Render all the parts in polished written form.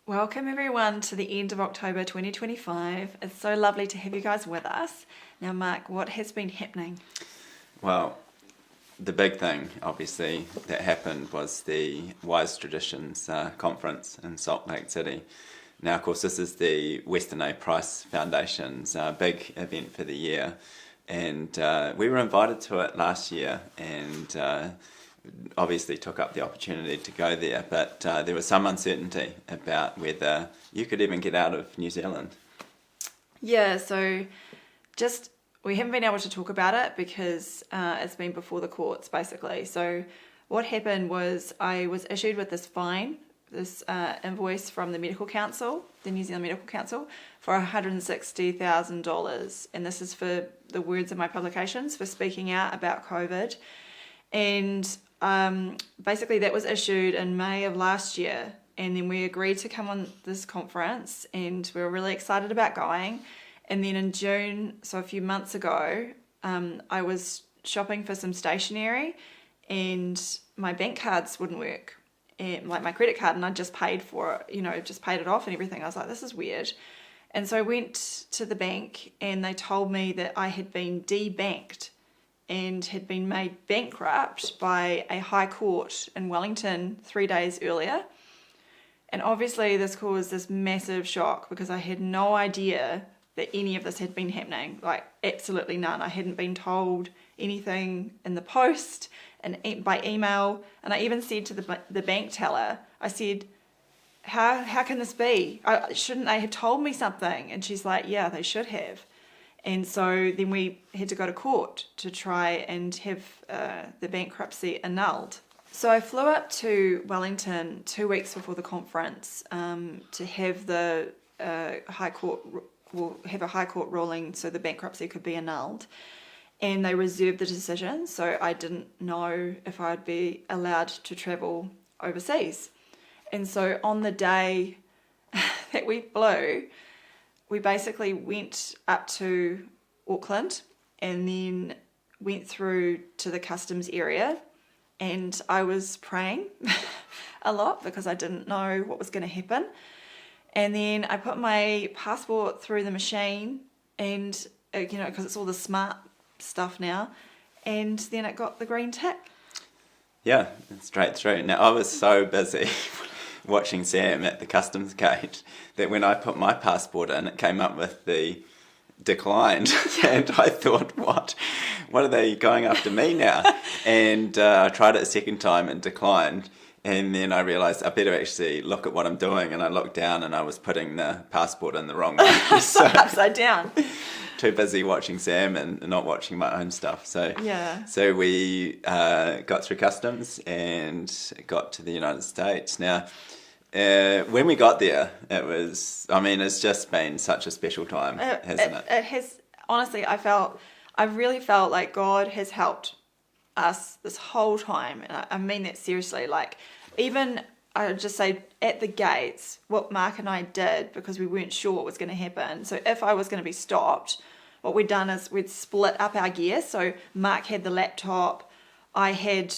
Welcome everyone to the end of October 2025. It's so lovely to have you guys with us. Now, Mark, what has been happening? Well, the big thing, obviously, that happened was the Wise Traditions conference in Salt Lake City. Now, of course, this is the Western A. Price Foundation's big event for the year. And we were invited to it last year and obviously took up the opportunity to go there. But there was some uncertainty about whether you could even get out of New Zealand. Yeah, so we haven't been able to talk about it because it's been before the courts, basically. So what happened was I was issued with this fine, this invoice from the Medical Council, the New Zealand Medical Council, for $160,000. And this is for the words in my publications, for speaking out about COVID. And basically that was issued in May of last year. And then we agreed to come on this conference and we were really excited about going. And then in June, so a few months ago, I was shopping for some stationery and my bank cards wouldn't work. And, like my credit card, and I just paid for it, just paid it off and everything. I was like, this is weird. And so I went to the bank and they told me that I had been debanked and had been made bankrupt by a high court in Wellington 3 days earlier. And obviously this caused this massive shock because I had no idea that any of this had been happening, like absolutely none. I hadn't been told anything in the post and by email. And I even said to the bank teller, I said, how can this be? Shouldn't they have told me something? And she's like, yeah, they should have. And so then we had to go to court to try and have the bankruptcy annulled. So I flew up to Wellington 2 weeks before the conference to have the High Court have a High Court ruling so the bankruptcy could be annulled. And they reserved the decision, so I didn't know if I'd be allowed to travel overseas. And so on the day that we flew, we basically went up to Auckland and then went through to the customs area, and I was praying a lot because I didn't know what was going to happen. And then I put my passport through the machine and, because it's all the smart stuff now, and then it got the green tick. Yeah, straight through. Now, I was so busy watching Sam at the customs gate that when I put my passport in, it came up with the declined. And I thought, what are they going after me now? And I tried it a second time and declined. And then I realised I better actually look at what I'm doing. And I looked down and I was putting the passport in the wrong way. So upside down. Too busy watching Sam and not watching my own stuff. So yeah. So we got through customs and got to the United States. Now, when we got there, it's just been such a special time, hasn't it? It has, honestly, I really felt like God has helped us this whole time. And I mean that seriously. Like, even, I would just say, at the gates, what Mark and I did, because we weren't sure what was going to happen. So if I was going to be stopped, what we'd done is we'd split up our gear. So Mark had the laptop, I had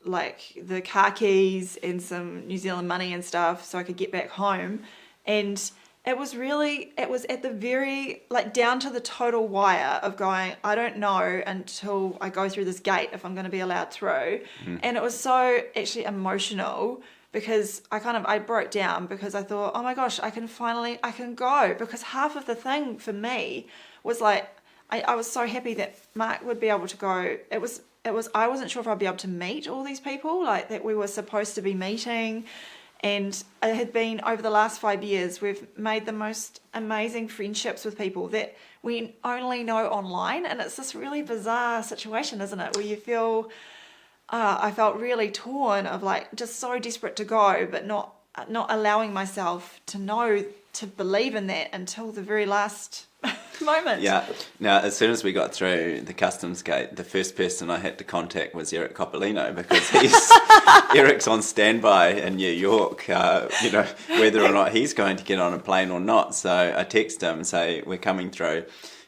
like the car keys and some New Zealand money and stuff so I could get back home. And it was at the very, like, down to the total wire of going, I don't know until I go through this gate if I'm going to be allowed through. And it was so actually emotional because I broke down because I thought, oh my gosh, I can go. Because half of the thing for me was like, I was so happy that Mark would be able to go. I wasn't sure if I'd be able to meet all these people, like, that we were supposed to be meeting. And it had been, over the last 5 years, we've made the most amazing friendships with people that we only know online. And it's this really bizarre situation, isn't it? Where you feel, I felt really torn of, like, just so desperate to go, but not allowing myself to believe in that until the very last moment. Yeah. Now, as soon as we got through the customs gate, the first person I had to contact was Eric Coppolino because Eric's on standby in New York, whether or not he's going to get on a plane or not. So I text him and say, we're coming through.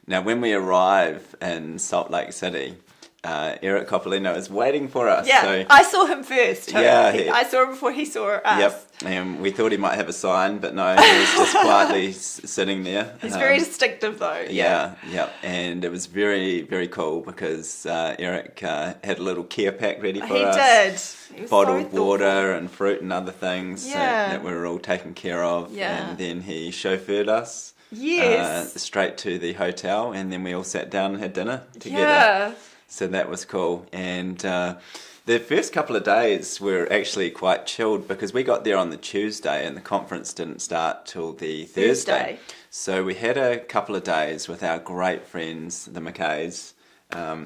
Now, when we arrive in Salt Lake City, Eric Coppolino is waiting for us. Yeah, so, I saw him first. Yeah, I saw him before he saw us. Yep. And we thought he might have a sign, but no, he was just quietly sitting there. He's very distinctive though. Yeah. And it was very, very cool because Eric had a little care pack ready for us. He did. Bottled water and fruit and other things that we were all taken care of. Yeah. And then he chauffeured us straight to the hotel, and then we all sat down and had dinner together. Yeah. So that was cool. And the first couple of days were actually quite chilled because we got there on the Tuesday and the conference didn't start till the Thursday. So we had a couple of days with our great friends, the McKays,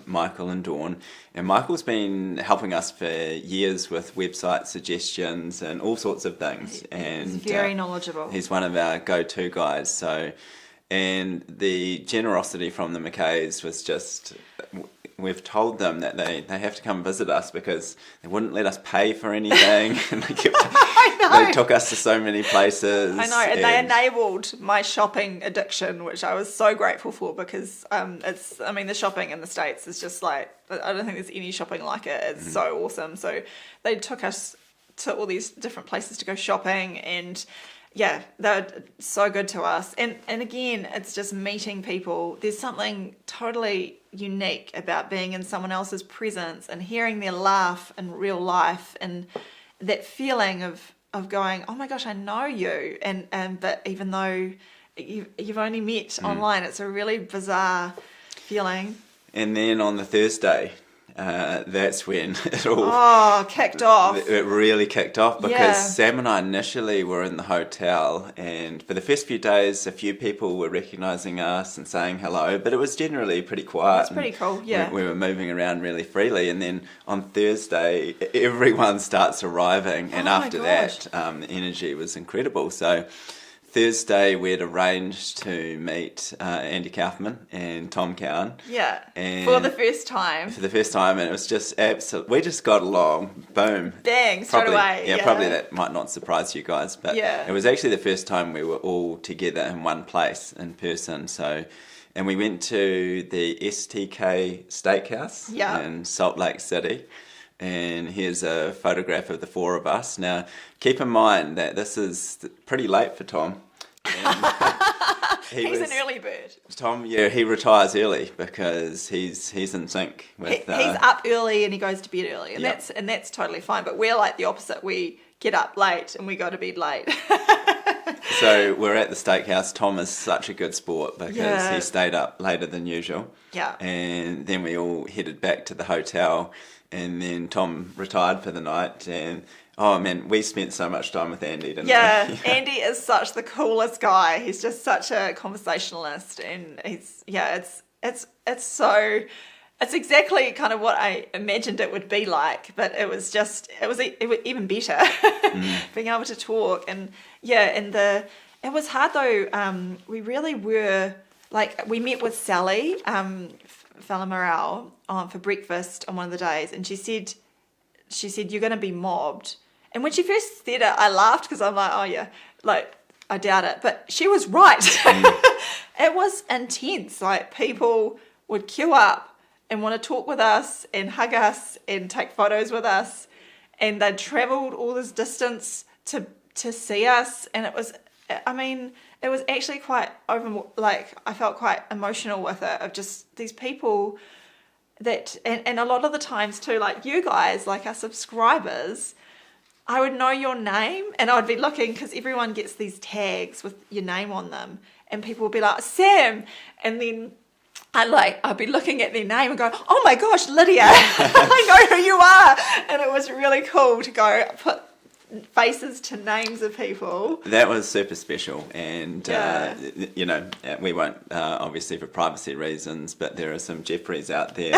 Michael and Dawn. And Michael's been helping us for years with website suggestions and all sorts of things. And he's very knowledgeable. He's one of our go-to guys. And the generosity from the McKays was just... We've told them that they have to come visit us because they wouldn't let us pay for anything. And they took us to so many places. I know, and they enabled my shopping addiction, which I was so grateful for because the shopping in the States is just like, I don't think there's any shopping like it. It's so awesome. So they took us to all these different places to go shopping, and yeah, they're so good to us. And again, it's just meeting people. There's something totally unique about being in someone else's presence and hearing their laugh in real life, and that feeling of going, oh my gosh, I know you. But even though you've only met online, it's a really bizarre feeling. And then on the Thursday, that's when it all kicked off. It really kicked off because Sam and I initially were in the hotel, and for the first few days a few people were recognising us and saying hello, but it was generally pretty quiet. It's pretty cool, yeah. We were moving around really freely, and then on Thursday everyone starts arriving, and after that the energy was incredible. So Thursday we'd arranged to meet Andy Kaufman and Tom Cowan. Yeah, and for the first time. And it was just absolutely, we just got along, boom. Bang, straight away. Yeah, probably that might not surprise you guys, but it was actually the first time we were all together in one place in person. So, and we went to the STK Steakhouse in Salt Lake City. And here's a photograph of the four of us. Now, keep in mind that this is pretty late for Tom. He's an early bird. Tom, he retires early because he's in sync with... He's up early and he goes to bed early, and that's totally fine. But we're like the opposite. We get up late and we go to bed late. So we're at the steakhouse. Tom is such a good sport because he stayed up later than usual. Yeah. And then we all headed back to the hotel. And then Tom retired for the night, and oh man, we spent so much time with Andy, didn't we? Yeah, Andy is such the coolest guy. He's just such a conversationalist, and it's exactly kind of what I imagined it would be like, but it was even better being able to talk. And it was hard though. We really were like, we met with Sally, Fallon Morell, for breakfast on one of the days, and she said you're going to be mobbed. And when she first said it, I laughed because I'm like, oh yeah, like I doubt it, but she was right. It was intense. Like, people would queue up and want to talk with us and hug us and take photos with us, and they'd travelled all this distance to see us, and it was actually quite I felt quite emotional with it, of just these people that, and a lot of the times too, like you guys, like our subscribers, I would know your name and I'd be looking, because everyone gets these tags with your name on them, and people would be like, Sam, and then I'd be looking at their name and go, oh my gosh, Lydia, I know who you are. And it was really cool to go put faces to names of people. That was super special, and we won't obviously for privacy reasons, but there are some Jeffreys out there.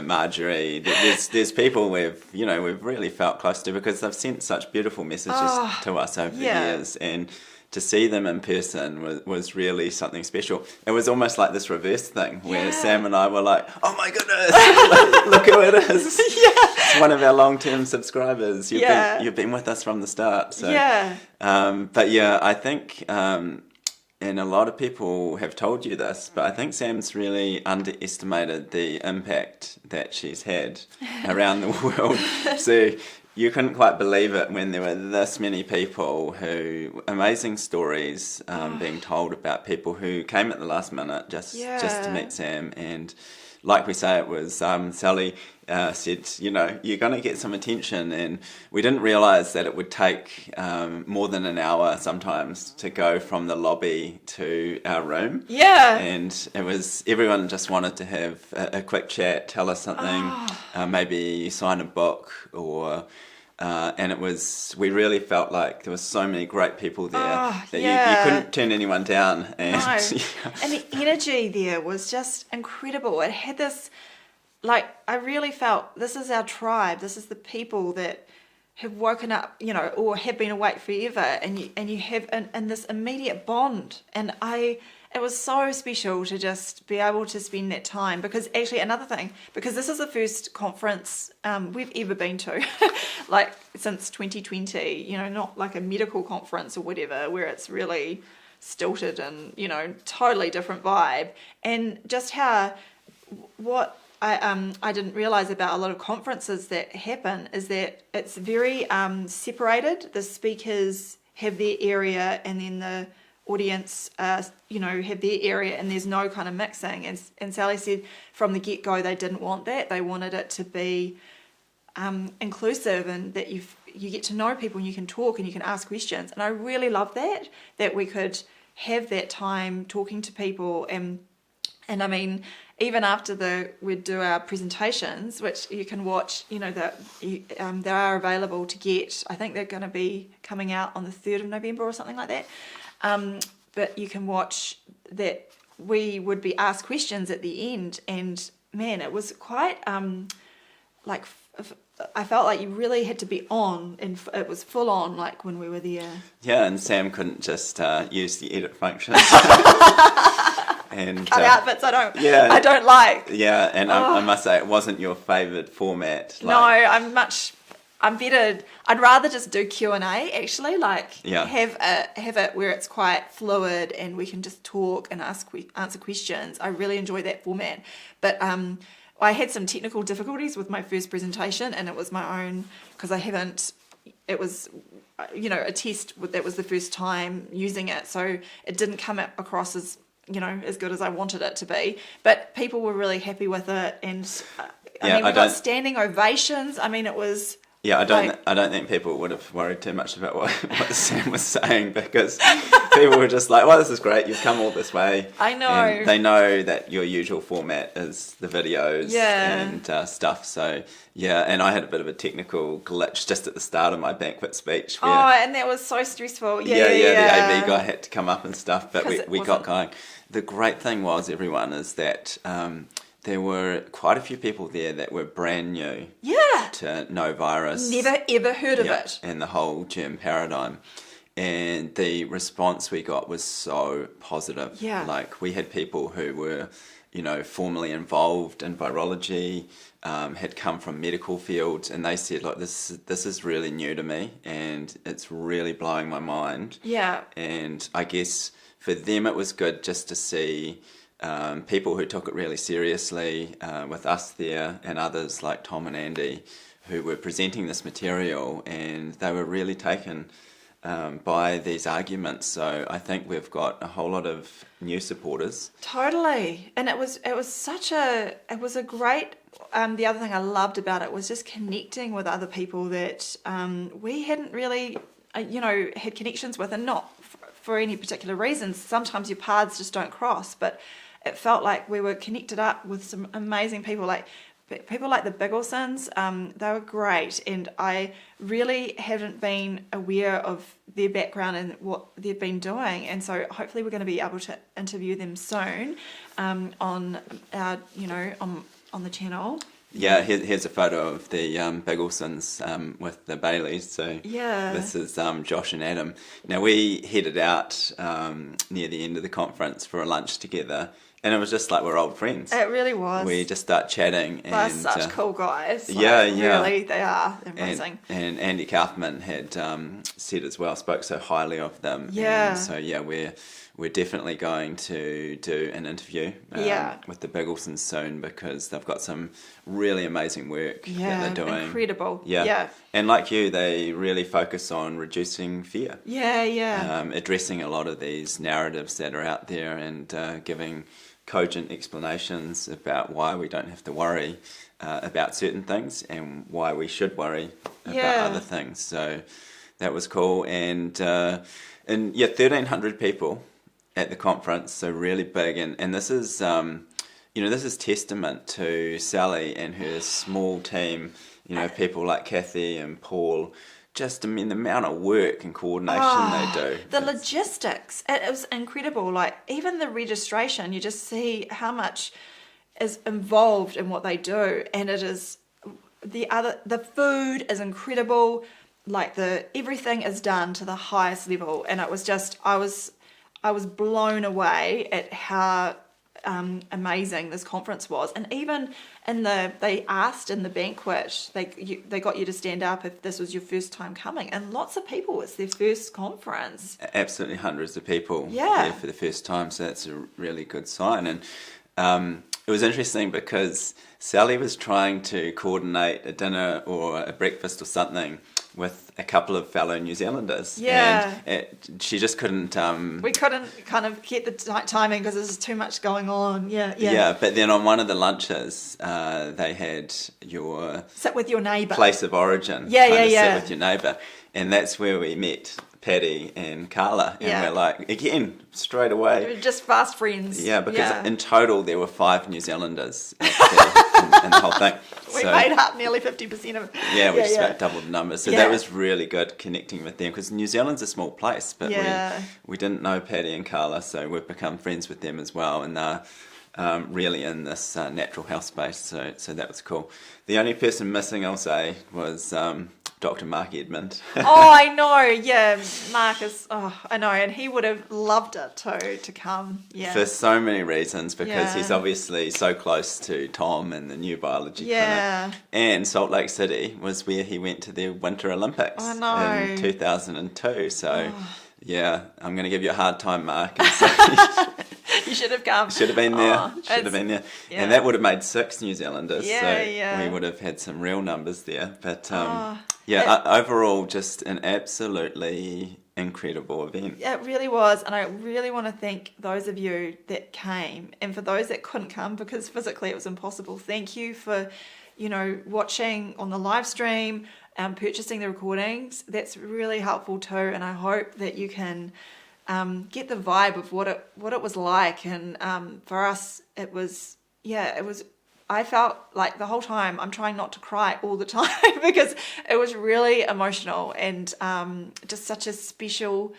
Marjorie, there's people we've really felt close to because they've sent such beautiful messages to us over the years, and to see them in person was really something special. It was almost like this reverse thing where Sam and I were like, oh my goodness, look who it is. It's one of our long-term subscribers. You've been with us from the start. So, I think, and a lot of people have told you this, but I think Sam's really underestimated the impact that she's had around the world. So you couldn't quite believe it when there were this many people who, amazing stories being told about people who came at the last minute just to meet Sam. And like we say, it was Sally said, you're going to get some attention, and we didn't realise that it would take more than an hour sometimes to go from the lobby to our room. Yeah. And it was, everyone just wanted to have a quick chat, tell us something, maybe sign a book, or and it was, we really felt like there were so many great people there that you couldn't turn anyone down. And, and the energy there was just incredible. It had this, like, I really felt this is our tribe. This is the people that have woken up, or have been awake forever, and you have in this immediate bond. And it was so special to just be able to spend that time, because actually another thing, because this is the first conference we've ever been to, like since 2020, not like a medical conference or whatever, where it's really stilted and, totally different vibe. And just what I didn't realise about a lot of conferences that happen is that it's very separated. The speakers have their area, and then the audience, have their area, and there's no kind of mixing. And Sally said from the get-go they didn't want that. They wanted it to be inclusive, and that you get to know people and you can talk and you can ask questions. And I really love that we could have that time talking to people. And I mean, even after we'd do our presentations, which you can watch, they are available to get. I think they're going to be coming out on the 3rd of November or something like that. But you can watch that. We would be asked questions at the end, and man, it was quite I felt like you really had to be on, and it was full on, like when we were there. Yeah, and Sam couldn't just use the edit function. And cut out bits I don't like. Yeah, and I must say, it wasn't your favoured format. No, I'm better. I'd rather just do Q&A actually, have it where it's quite fluid and we can just talk and answer questions. I really enjoy that format. But I had some technical difficulties with my first presentation, and it was my own, because it was a test that was the first time using it, so it didn't come across as as good as I wanted it to be. But people were really happy with it, and we got standing ovations. I mean, it was. Yeah, I don't think people would have worried too much about what Sam was saying, because people were just like, well, this is great, you've come all this way. I know. And they know that your usual format is the videos and stuff. So, yeah, and I had a bit of a technical glitch just at the start of my banquet speech. And that was so stressful. The AV guy had to come up and stuff, but we got going. The great thing was, everyone, is that there were quite a few people there that were brand new to no virus. Never ever heard of it. And the whole germ paradigm. And the response we got was so positive. Yeah. Like, we had people who were, formally involved in virology, had come from medical fields, and they said, like, this is really new to me, and it's really blowing my mind. Yeah. And I guess for them it was good just to see people who took it really seriously, with us there and others like Tom and Andy, who were presenting this material, and they were really taken by these arguments. So I think we've got a whole lot of new supporters. Totally. And it was a great, the other thing I loved about it was just connecting with other people that we hadn't really, had connections with, and not for any particular reasons. Sometimes your paths just don't cross, but it felt like we were connected up with some amazing people, like the Bigelsens. They were great, and I really haven't been aware of their background and what they've been doing, and so hopefully we're going to be able to interview them soon on our, on the channel. Yeah, here's a photo of the Bigelsens with the Baileys. So this is Josh and Adam. Now, we headed out near the end of the conference for a lunch together, and it was just like we're old friends. It really was. We just start chatting. They're such cool guys. Really, they are. They're amazing. And Andy Kaufman had said as well, spoke so highly of them. Yeah. And so, we're definitely going to do an interview with the Bigelsens soon, because they've got some really amazing work that they're doing. Incredible. Yeah. And like you, they really focus on reducing fear. Yeah. Addressing a lot of these narratives that are out there, and giving cogent explanations about why we don't have to worry about certain things, and why we should worry about other things. So that was cool. And 1,300 people at the conference, so really big. And this is, this is testament to Sally and her small team, people like Kathy and Paul. Just, the amount of work and coordination they do. The logistics, it was incredible. Like, even the registration, you just see how much is involved in what they do. And it is, the food is incredible. Like, everything is done to the highest level. And it was just, I was blown away at how amazing this conference was. And even they asked in the banquet, they got you to stand up if this was your first time coming, and lots of people, it's their first conference. Absolutely, hundreds of people there for the first time, so that's a really good sign. And it was interesting because Sally was trying to coordinate a dinner or a breakfast or something with a couple of fellow New Zealanders. And she just couldn't... we couldn't kind of get the timing because there's too much going on. Yeah, but then on one of the lunches, they had your... Sit with your neighbour. Place of origin. Sit with your neighbour. And that's where we met Paddy and Carla. And we're like, again, straight away. We're just fast friends. Yeah, because in total there were 5 New Zealanders actually in the whole thing. We made up nearly 50% of it. Yeah, we just about doubled the numbers. So that was really good, connecting with them, because New Zealand's a small place, but we didn't know Paddy and Carla, so we've become friends with them as well, and they're really in this natural health space, so that was cool. The only person missing, I'll say, was Dr. Mark Edmund. Oh, I know, yeah, Mark is, I know, and he would have loved it too, to come, For so many reasons, because he's obviously so close to Tom and the new biology clinic. And Salt Lake City was where he went to the Winter Olympics in 2002, so I'm going to give you a hard time, Mark, and say you should have come. Should have been there. And that would have made 6 New Zealanders, we would have had some real numbers there. But overall, just an absolutely incredible event. It really was, and I really want to thank those of you that came, and for those that couldn't come because physically it was impossible. Thank you for, watching on the live stream, purchasing the recordings. That's really helpful too, and I hope that you can get the vibe of what it was like. And for us, it was. I felt like the whole time I'm trying not to cry all the time because it was really emotional and just such a special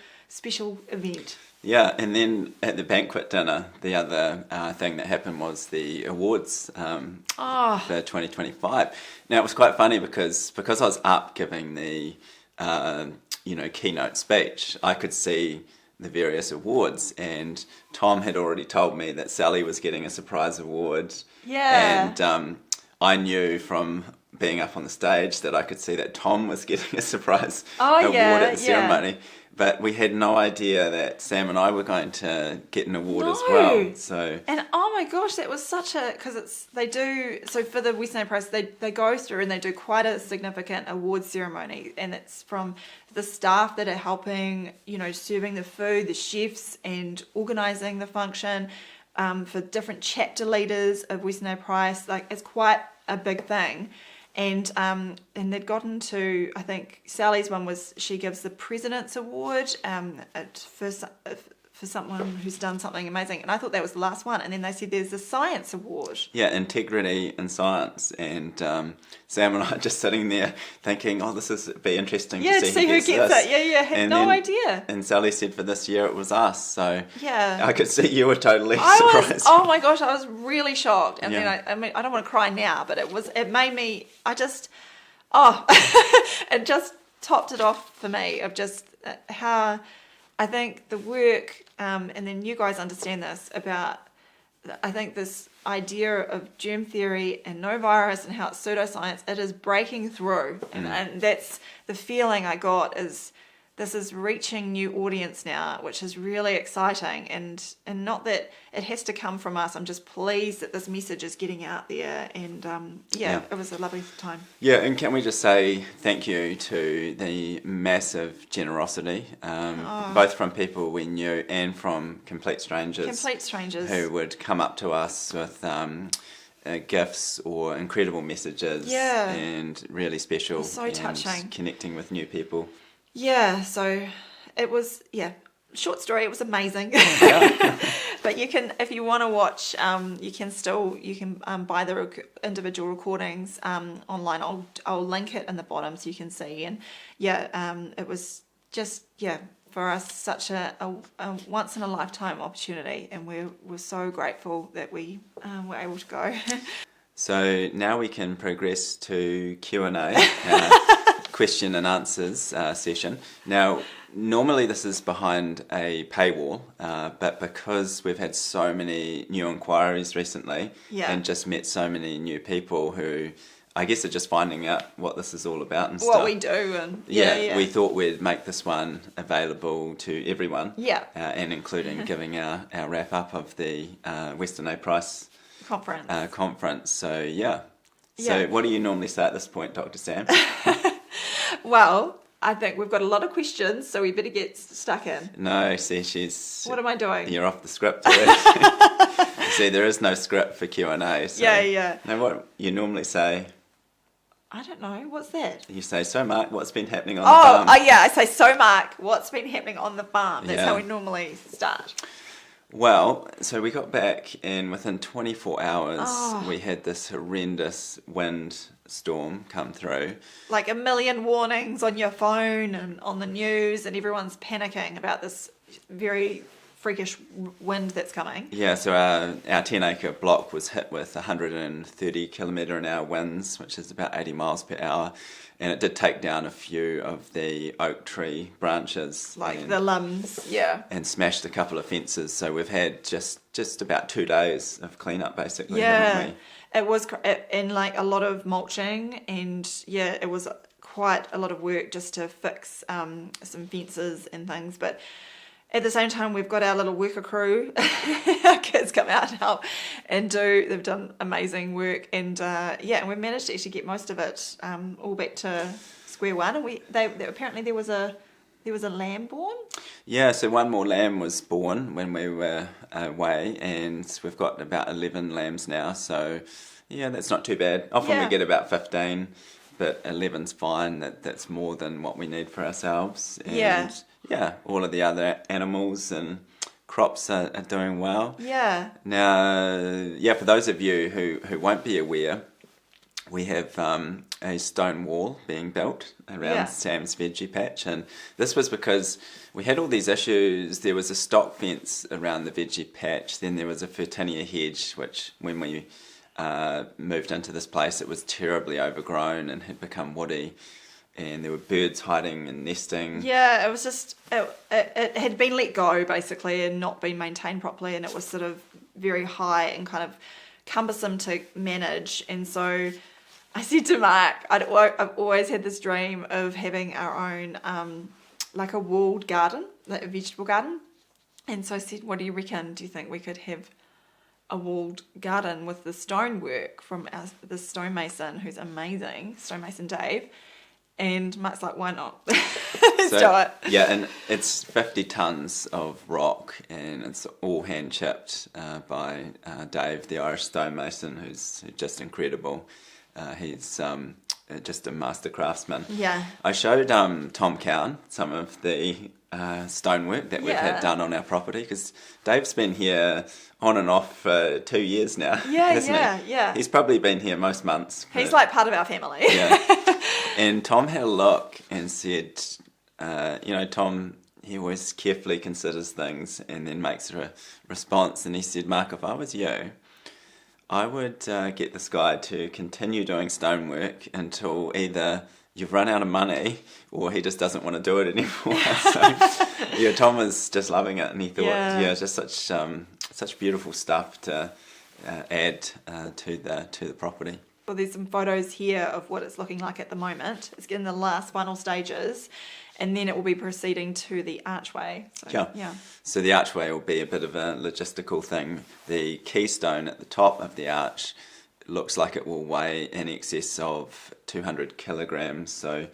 event. Yeah, and then at the banquet dinner, the other thing that happened was the awards for 2025. Now, it was quite funny because I was up giving the keynote speech, I could see the various awards, and Tom had already told me that Sally was getting a surprise award. And I knew from being up on the stage that I could see that Tom was getting a surprise award at the ceremony. But we had no idea that Sam and I were going to get an award as well. So, and oh my gosh, that was such a, because they do, so for the Western Prize, they go through and they do quite a significant award ceremony, and it's from the staff that are helping, serving the food, the chefs, and organising the function, for different chapter leaders of Western Prize. Like, it's quite a big thing. And they'd gotten to, I think Sally's one was, she gives the President's Award for someone who's done something amazing. And I thought that was the last one. And then they said there's the Science Award. Yeah, integrity in science. And Sam and I are just sitting there thinking, this is be interesting to see who gets it. Yeah, had no idea. And Sally said for this year it was us. So yeah, I could see you were totally surprised. Oh my gosh, I was really shocked. And then I don't want to cry now, but it made me, it just topped it off for me of just how I think the work, and then you guys understand this about, I think this idea of germ theory and no virus and how it's pseudoscience, it is breaking through. And that's the feeling I got, is this is reaching new audience now, which is really exciting. And not that it has to come from us. I'm just pleased that this message is getting out there. And it was a lovely time. Yeah, and can we just say thank you to the massive generosity, both from people we knew and from complete strangers. Who would come up to us with gifts or incredible messages. Yeah. And really special. So touching. Connecting with new people. Yeah, so it was, short story, it was amazing. Yeah. But you can, if you want to watch, you can buy the individual recordings online. I'll link it in the bottom so you can see. And it was just, for us, such a once in a lifetime opportunity. And we're so grateful that we were able to go. So now we can progress to Q&A. Question and answers session. Now, normally this is behind a paywall, but because we've had so many new inquiries recently and just met so many new people who I guess are just finding out what this is all about and stuff. What we do. And we thought we'd make this one available to everyone. And including giving our wrap up of the Western A Price conference. So, So what do you normally say at this point, Dr. Sam? Well, I think we've got a lot of questions, so we better get stuck in. No, see, she's... What am I doing? You're off the script already. See, there is no script for Q&A. So Now, what you normally say... I don't know. What's that? You say, so Mark, what's been happening on the farm? I say, so Mark, what's been happening on the farm? That's how we normally start. Well, so we got back and within 24 hours we had this horrendous wind storm come through. Like a million warnings on your phone and on the news, and everyone's panicking about this very freakish wind that's coming. Yeah, so our 10-acre block was hit with 130 kilometre an hour winds, which is about 80 miles per hour. And it did take down a few of the oak tree branches. Like the limbs, and smashed a couple of fences. So we've had just about 2 days of cleanup, basically, haven't haven't we? It was, and like a lot of mulching, and it was quite a lot of work just to fix some fences and things. But at the same time, we've got our little worker crew. Our kids come out and help and they've done amazing work. And and we've managed to actually get most of it all back to square one. And apparently there was a lamb born. Yeah, so one more lamb was born when we were away, and we've got about 11 lambs now. So that's not too bad. Often we get about 15, but 11's fine. That's more than what we need for ourselves. And all of the other animals and crops are doing well. Yeah. Now, for those of you who won't be aware, we have a stone wall being built around Sam's veggie patch, and this was because we had all these issues. There was a stock fence around the veggie patch, then there was a Fertinia hedge, which when we moved into this place, it was terribly overgrown and had become woody. And there were birds hiding and nesting. Yeah, it was just, it had been let go, basically, and not been maintained properly, and it was sort of very high and kind of cumbersome to manage. And so I said to Mark, I've always had this dream of having our own, like a walled garden, like a vegetable garden. And so I said, what do you reckon? Do you think we could have a walled garden with the stonework from the stonemason, who's amazing, stonemason Dave? And Mark's like, why not? Let's do it. Yeah, and it's 50 tonnes of rock, and it's all hand chipped by Dave, the Irish stonemason, who's just incredible. He's just a master craftsman. Yeah. I showed Tom Cowan some of the stonework that we've had done on our property, because Dave's been here on and off for 2 years now, hasn't he? Yeah. He's probably been here most months. He's like part of our family. Yeah. And Tom had a look and said, Tom, he always carefully considers things and then makes a response. And he said, Mark, if I was you, I would get this guy to continue doing stonework until either you've run out of money or he just doesn't want to do it anymore. So, Tom was just loving it. And he thought, just such beautiful stuff to add to the property. Well, there's some photos here of what it's looking like at the moment. It's in the last final stages, and then it will be proceeding to the archway. So, yeah. So the archway will be a bit of a logistical thing. The keystone at the top of the arch looks like it will weigh in excess of 200 kilograms, so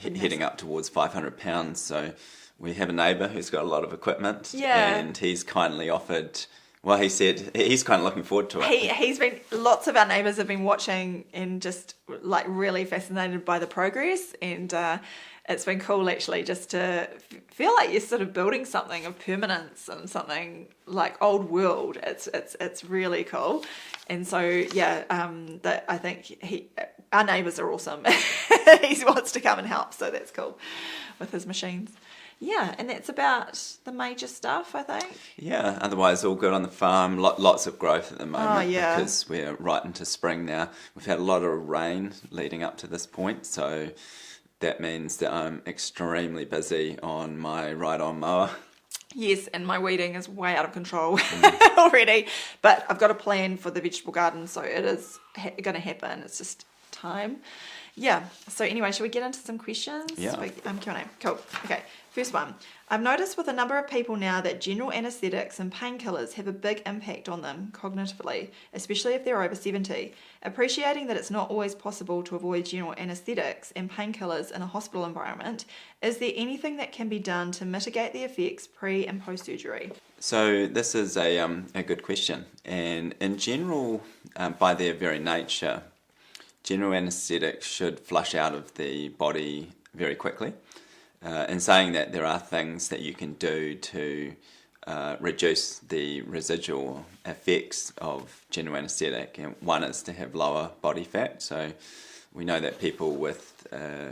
heading up towards 500 pounds. So we have a neighbour who's got a lot of equipment, and he's kindly offered. Well, he said he's kind of looking forward to it. He's been. Lots of our neighbours have been watching and just like really fascinated by the progress, and it's been cool actually just to feel like you're sort of building something of permanence and something like old world. It's really cool, and so I think our neighbours are awesome. He wants to come and help, so that's cool with his machines. Yeah, and that's about the major stuff, I think. Yeah, otherwise all good on the farm. Lots of growth at the moment because we're right into spring now. We've had a lot of rain leading up to this point, so that means that I'm extremely busy on my ride-on mower. Yes, and my weeding is way out of control already. But I've got a plan for the vegetable garden, so it is going to happen. It's just time. Yeah, so anyway, shall we get into some questions? Yeah. Q&A. Cool. Okay, first one. I've noticed with a number of people now that general anaesthetics and painkillers have a big impact on them cognitively, especially if they're over 70. Appreciating that it's not always possible to avoid general anaesthetics and painkillers in a hospital environment, is there anything that can be done to mitigate the effects pre- and post-surgery? So this is a good question. And in general, by their very nature, general anaesthetic should flush out of the body very quickly. In saying that, there are things that you can do to reduce the residual effects of general anaesthetic, and one is to have lower body fat. So we know that people with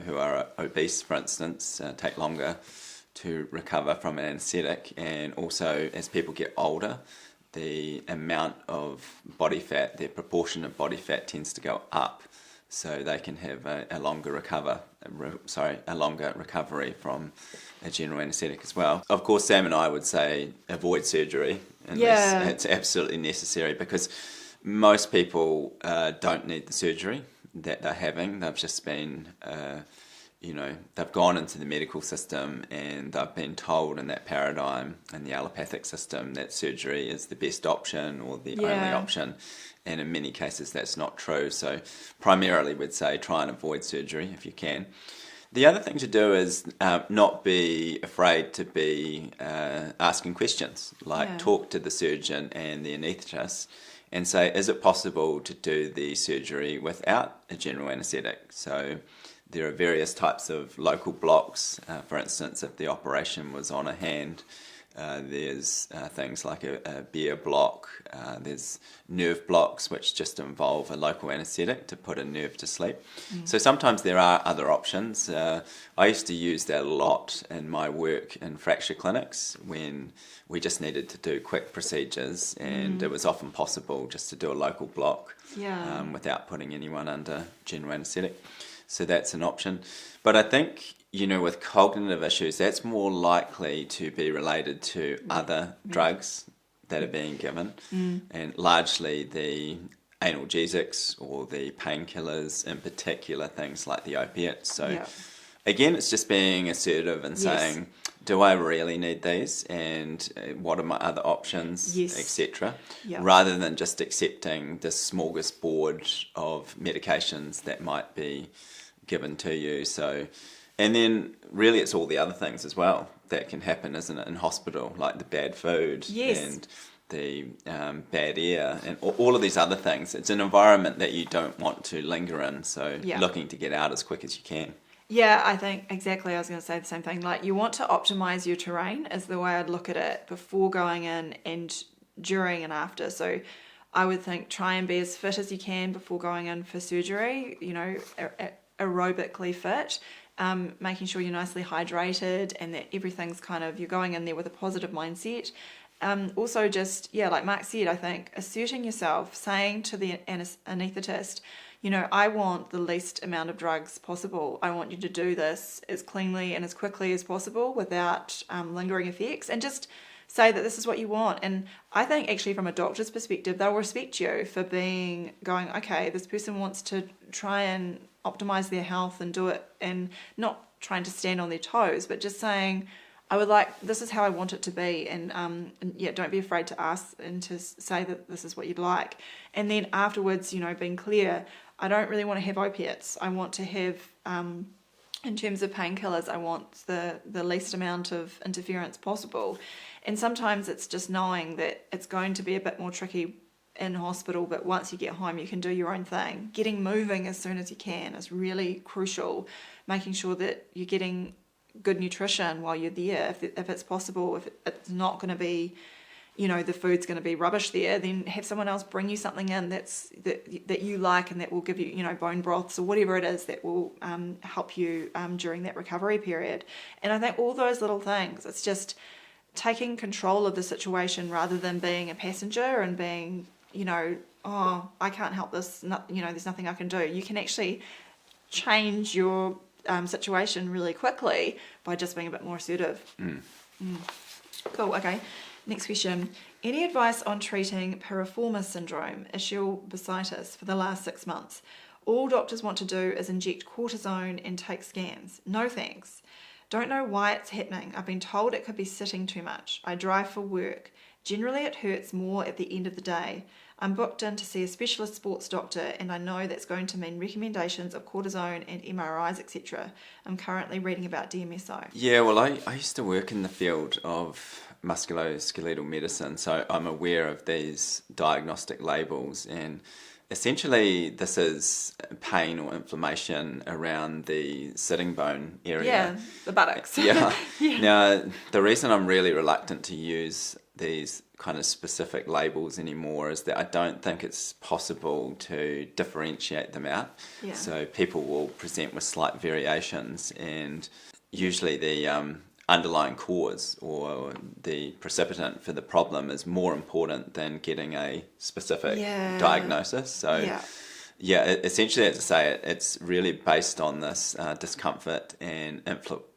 who are obese, for instance, take longer to recover from an anaesthetic, and also as people get older, the amount of body fat, their proportion of body fat tends to go up. So they can have a longer recovery from a general anaesthetic as well. Of course, Sam and I would say avoid surgery unless it's absolutely necessary, because most people don't need the surgery that they're having. They've just been, they've gone into the medical system and they've been told in that paradigm, in the allopathic system, that surgery is the best option or the only option. And in many cases that's not true. So primarily we'd say try and avoid surgery if you can. The other thing to do is not be afraid to be asking questions, like talk to the surgeon and the anaesthetist and say, is it possible to do the surgery without a general anaesthetic? So there are various types of local blocks. For instance, if the operation was on a hand, there's things like a beer block, there's nerve blocks which just involve a local anaesthetic to put a nerve to sleep. So sometimes there are other options. I used to use that a lot in my work in fracture clinics when we just needed to do quick procedures, and it was often possible just to do a local block without putting anyone under general anaesthetic. So that's an option. But I think, with cognitive issues, that's more likely to be related to other drugs that are being given, and largely the analgesics or the painkillers, in particular things like the opiates. So again, it's just being assertive and saying, do I really need these, and what are my other options, etc., rather than just accepting this smorgasbord of medications that might be given to you. So, and then really it's all the other things as well that can happen, isn't it, in hospital, like the bad food and the bad air and all of these other things. It's an environment that you don't want to linger in, so looking to get out as quick as you can. Yeah, I think exactly. I was going to say the same thing. Like, you want to optimize your terrain is the way I'd look at it before going in and during and after. So I would think try and be as fit as you can before going in for surgery, aerobically fit, making sure you're nicely hydrated and that everything's you're going in there with a positive mindset. Also just, like Mark said, I think asserting yourself, saying to the anaesthetist, I want the least amount of drugs possible. I want you to do this as cleanly and as quickly as possible without lingering effects, and just say that this is what you want. And I think actually from a doctor's perspective, they'll respect you for okay, this person wants to try and optimize their health and do it and not trying to stand on their toes, but just saying, this is how I want it to be, and yeah, don't be afraid to ask and to say that this is what you'd like. And then afterwards, being clear, I don't really want to have opiates. I want to have, in terms of painkillers, I want the least amount of interference possible. And sometimes it's just knowing that it's going to be a bit more tricky in hospital, but once you get home, you can do your own thing. Getting moving as soon as you can is really crucial. Making sure that you're getting good nutrition while you're there, if it's possible. If it's not going to be, the food's going to be rubbish there, then have someone else bring you something in that you like, and that will give you, bone broths or whatever it is that will help you during that recovery period. And I think all those little things, it's just taking control of the situation rather than being a passenger and being, oh, I can't help this, there's nothing I can do. You can actually change your situation really quickly by just being a bit more assertive. Cool, okay. Next question. Any advice on treating piriformis syndrome, ischial bursitis, for the last 6 months? All doctors want to do is inject cortisone and take scans. No thanks. Don't know why it's happening. I've been told it could be sitting too much. I drive for work. Generally it hurts more at the end of the day. I'm booked in to see a specialist sports doctor, and I know that's going to mean recommendations of cortisone and MRIs, etc. I'm currently reading about DMSO. Yeah, well, I used to work in the field of musculoskeletal medicine, so I'm aware of these diagnostic labels, and essentially this is pain or inflammation around the sitting bone area. Yeah, the buttocks. Yeah. Now, the reason I'm really reluctant to use these kind of specific labels anymore is that I don't think it's possible to differentiate them out. Yeah. So people will present with slight variations, and usually the underlying cause or the precipitant for the problem is more important than getting a specific diagnosis. So essentially, as I say, it's really based on this discomfort and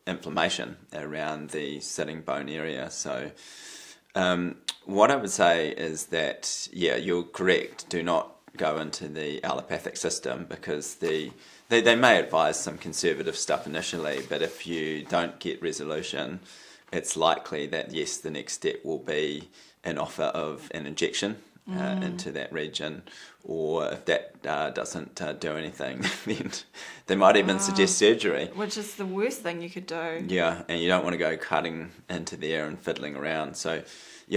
inflammation around the sitting bone area. So what I would say is that, you're correct. Do not go into the allopathic system, because they may advise some conservative stuff initially, but if you don't get resolution, it's likely that, yes, the next step will be an offer of an injection into that region, or if that doesn't do anything, then they might even suggest surgery. Which is the worst thing you could do. Yeah, and you don't want to go cutting into there and fiddling around. So,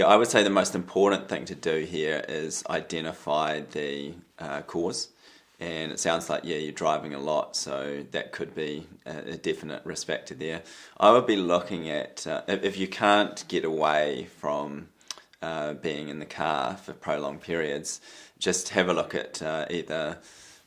I would say the most important thing to do here is identify the cause. And it sounds like, you're driving a lot, so that could be a definite risk factor there. I would be looking at, if you can't get away from being in the car for prolonged periods, just have a look at either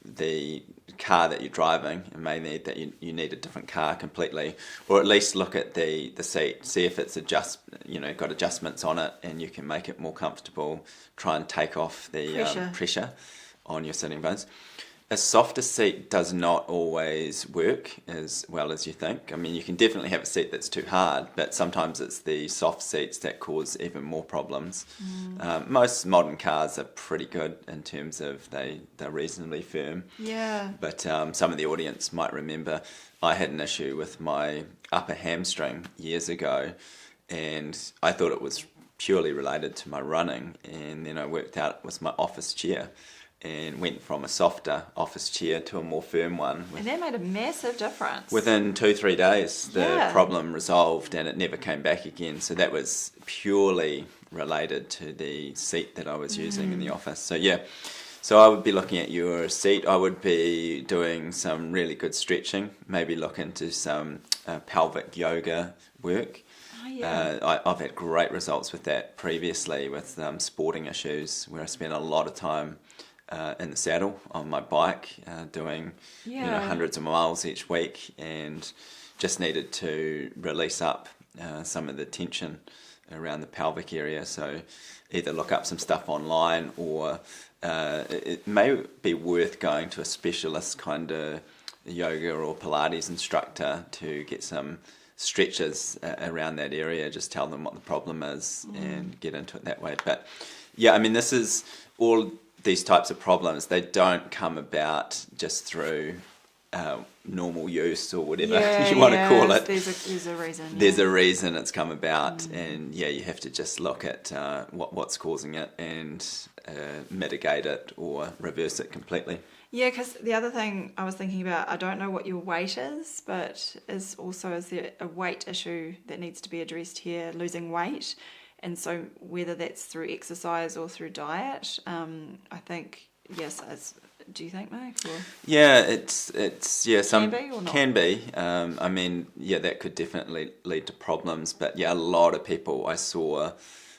the car that you're driving, and may need that you need a different car completely, or at least look at the seat, see if it's got adjustments on it and you can make it more comfortable. Try and take off the pressure on your sitting bones. A softer seat does not always work as well as you think. I mean, you can definitely have a seat that's too hard, but sometimes it's the soft seats that cause even more problems. Most modern cars are pretty good in terms of they're reasonably firm. Yeah. But some of the audience might remember I had an issue with my upper hamstring years ago, and I thought it was purely related to my running, and then I worked out it was my office chair, and went from a softer office chair to a more firm one. And that made a massive difference. Within 2-3 days, the problem resolved and it never came back again. So that was purely related to the seat that I was using in the office. So I would be looking at your seat. I would be doing some really good stretching, maybe look into some pelvic yoga work. I've had great results with that previously with sporting issues, where I spent a lot of time in the saddle on my bike, doing hundreds of miles each week, and just needed to release up some of the tension around the pelvic area. So either look up some stuff online, or it may be worth going to a specialist kind of yoga or Pilates instructor to get some stretches around that area. Just tell them what the problem is and get into it that way. But this is all these types of problems. They don't come about just through normal use or whatever you want to call it. There's a reason. There's a reason it's come about, and you have to just look at what's causing it and mitigate it or reverse it completely. Yeah, because the other thing I was thinking about, I don't know what your weight is, but is there a weight issue that needs to be addressed here, losing weight? And so whether that's through exercise or through diet, I think, yes, do you think, Mike? Or? Yeah, it's some can be or not? Can be. I mean, that could definitely lead to problems. But a lot of people I saw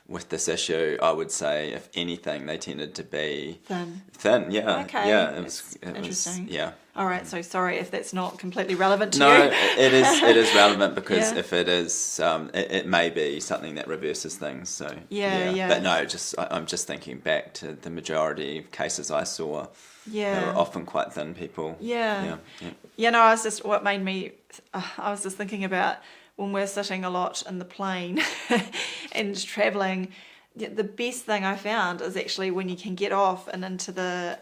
with this issue, I would say, if anything, they tended to be thin. Yeah. Okay. Yeah, it was interesting. Yeah. All right. So sorry if that's not completely relevant to you. No, it is relevant because if it is, it may be something that reverses things. So yeah. But no, I'm just thinking back to the majority of cases I saw. Yeah. They were often quite thin people. Yeah. No, I was just thinking about when we're sitting a lot in the plane and travelling, the best thing I found is actually when you can get off and into the,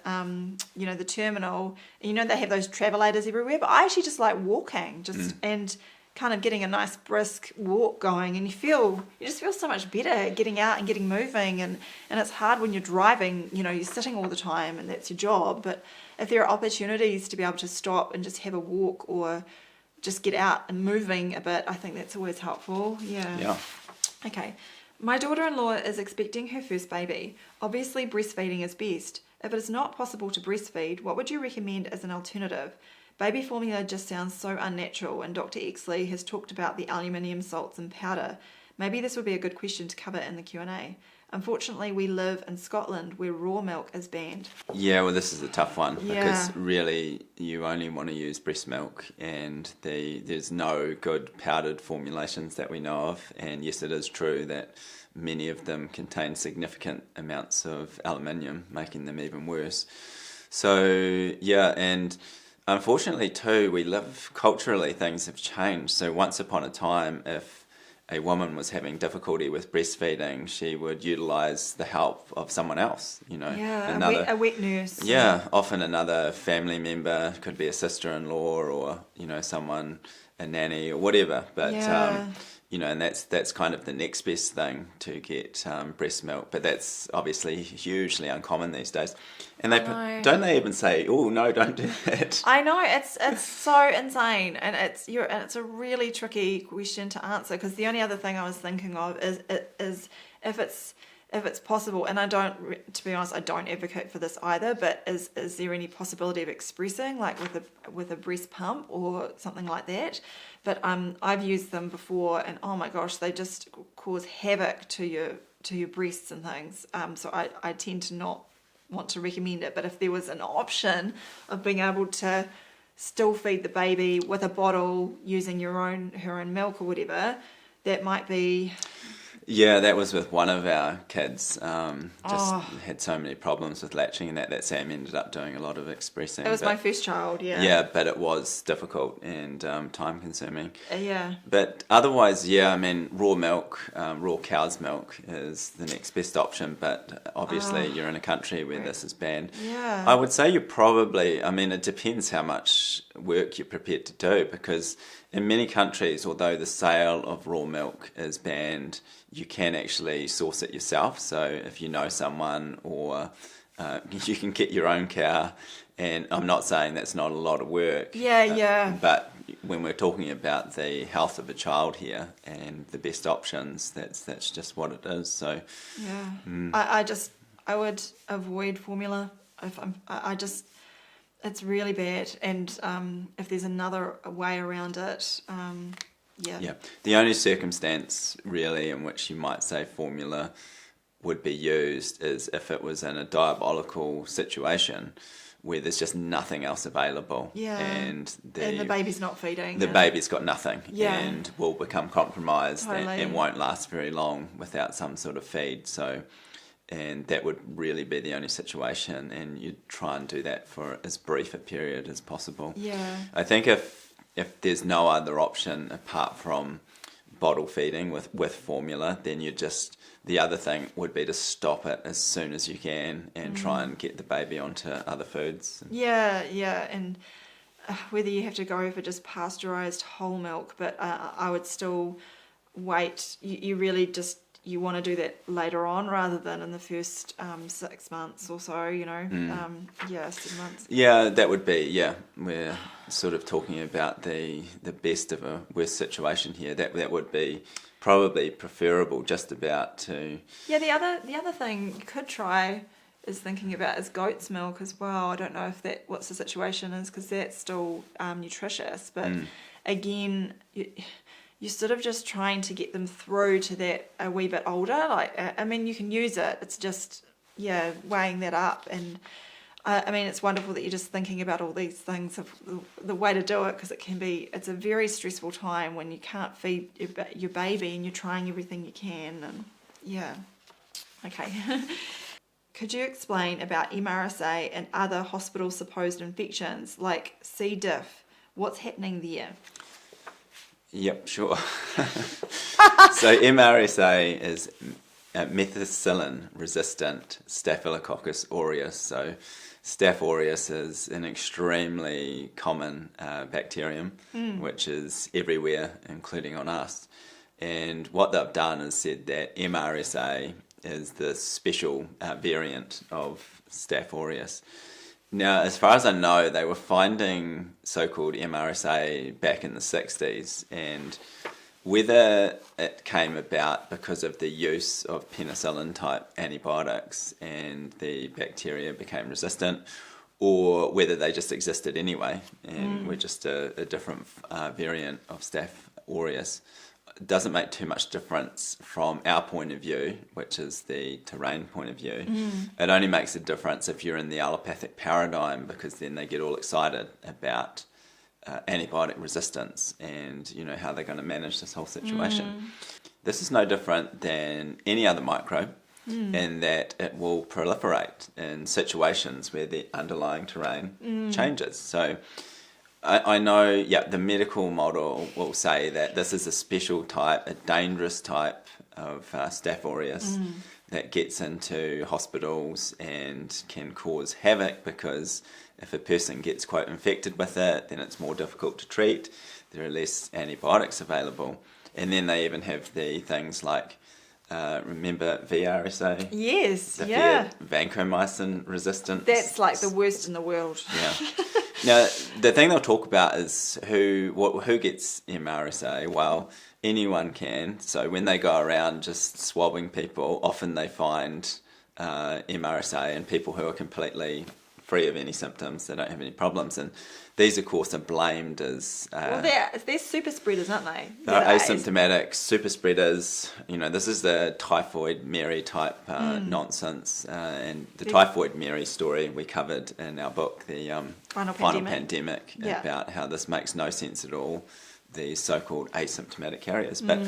the terminal, and they have those travelators everywhere, but I actually just like walking and kind of getting a nice brisk walk going, and you just feel so much better getting out and getting moving, and it's hard when you're driving, you're sitting all the time and that's your job, but if there are opportunities to be able to stop and just have a walk or just get out and moving a bit, I think that's always helpful. Yeah. Okay. My daughter-in-law is expecting her first baby. Obviously, breastfeeding is best. If it is not possible to breastfeed, what would you recommend as an alternative? Baby formula just sounds so unnatural, and Dr. Exley has talked about the aluminium salts and powder. Maybe this would be a good question to cover in the Q&A. Unfortunately, we live in Scotland where raw milk is banned. Yeah, well, this is a tough one because really you only want to use breast milk, and there's no good powdered formulations that we know of. And yes, it is true that many of them contain significant amounts of aluminium, making them even worse. So, and unfortunately too, we live culturally, things have changed. So once upon a time, if a woman was having difficulty with breastfeeding, she would utilise the help of someone else, a wet nurse. Yeah, often another family member, could be a sister-in-law or, someone, a nanny or whatever. But, and that's kind of the next best thing to get breast milk. But that's obviously hugely uncommon these days. And don't they even say, "Oh no, don't do that"? I know, it's so insane, and it's a really tricky question to answer, because the only other thing I was thinking of is if it's possible, and to be honest, I don't advocate for this either. But is there any possibility of expressing, like with a breast pump or something like that? But I've used them before, and oh my gosh, they just cause havoc to your breasts and things. So I tend to not want to recommend it. But if there was an option of being able to still feed the baby with a bottle using her own milk or whatever, that might be. Yeah, that was with one of our kids. Had so many problems with latching, and that Sam ended up doing a lot of expressing. It was my first child, yeah. Yeah, but it was difficult and time consuming. Yeah. But otherwise, I mean, raw milk, raw cow's milk is the next best option. But obviously, you're in a country where this is banned. Yeah. I would say you probably, I mean, it depends how much work you're prepared to do, because in many countries, although the sale of raw milk is banned, you can actually source it yourself. So if you know someone, or you can get your own cow, and I'm not saying that's not a lot of work. But when we're talking about the health of a child here and the best options, that's just what it is. So I would avoid formula. It's really bad, and if there's another way around it, the only circumstance really in which you might say formula would be used is if it was in a diabolical situation where there's just nothing else available, and the baby's not feeding. The baby's got nothing, and will become compromised and won't last very long without some sort of feed. So. And that would really be the only situation, and you'd try and do that for as brief a period as possible. Yeah. I think if there's no other option apart from bottle feeding with formula, then the other thing would be to stop it as soon as you can and try and get the baby onto other foods. Yeah, and whether you have to go for just pasteurized whole milk, but I would still wait. You really just, you want to do that later on rather than in the first 6 months or so, 7 months. Yeah, that would be, we're sort of talking about the best of a worst situation here. That would be probably preferable just about to... Yeah, the other thing you could try is thinking about is goat's milk as well. I don't know if what's the situation is, because that's still nutritious, but again, you're sort of just trying to get them through to that a wee bit older. Like, I mean, you can use it. It's just, weighing that up. And I mean, it's wonderful that you're just thinking about all these things of the way to do it, because it's a very stressful time when you can't feed your baby and you're trying everything you can. And okay. Could you explain about MRSA and other hospital-supposed infections like C. diff? What's happening there? Yep, sure. So MRSA is methicillin-resistant Staphylococcus aureus. So Staph aureus is an extremely common bacterium, which is everywhere, including on us. And what they've done is said that MRSA is the special variant of Staph aureus. Now, as far as I know, they were finding so-called MRSA back in the 60s, and whether it came about because of the use of penicillin-type antibiotics and the bacteria became resistant, or whether they just existed anyway and were just a different variant of Staph aureus, doesn't make too much difference from our point of view, which is the terrain point of view. It only makes a difference if you're in the allopathic paradigm, because then they get all excited about antibiotic resistance and how they're going to manage this whole situation. This is no different than any other microbe in that it will proliferate in situations where the underlying terrain changes. So I know, the medical model will say that this is a special type, a dangerous type of Staph aureus that gets into hospitals and can cause havoc, because if a person gets, quote, infected with it, then it's more difficult to treat. There are less antibiotics available. And then they even have the things like, remember VRSA? Yes, the feared vancomycin resistance. That's like the worst in the world. Yeah. Now, the thing they'll talk about is who gets MRSA. Well, anyone can. So when they go around just swabbing people, often they find MRSA in people who are completely free of any symptoms. They don't have any problems. And these, of course, are blamed as... they're super spreaders, aren't they? They're asymptomatic super spreaders. This is the Typhoid Mary type nonsense. And the Typhoid Mary story we covered in our book, the Final Pandemic, about how this makes no sense at all, the so-called asymptomatic carriers. But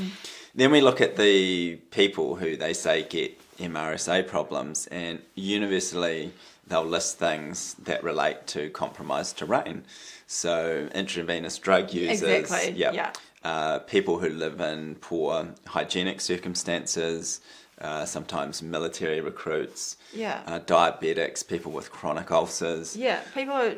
then we look at the people who they say get MRSA problems, and universally they'll list things that relate to compromised terrain. So intravenous drug users, people who live in poor hygienic circumstances, sometimes military recruits, diabetics, people with chronic ulcers. Yeah, people are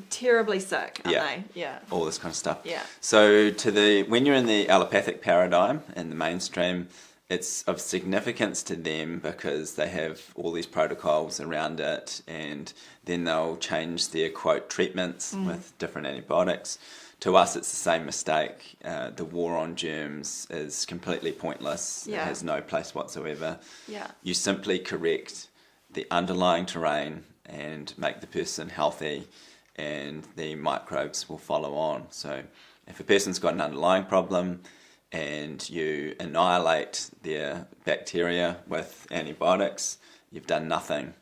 terribly sick, aren't they? Yeah. All this kind of stuff. Yeah. So when you're in the allopathic paradigm, in the mainstream, it's of significance to them because they have all these protocols around it, and then they'll change their, quote, treatments with different antibiotics. To us, it's the same mistake. The war on germs is completely pointless. It has no place whatsoever. Yeah. You simply correct the underlying terrain and make the person healthy, and the microbes will follow on. So if a person's got an underlying problem and you annihilate their bacteria with antibiotics, you've done nothing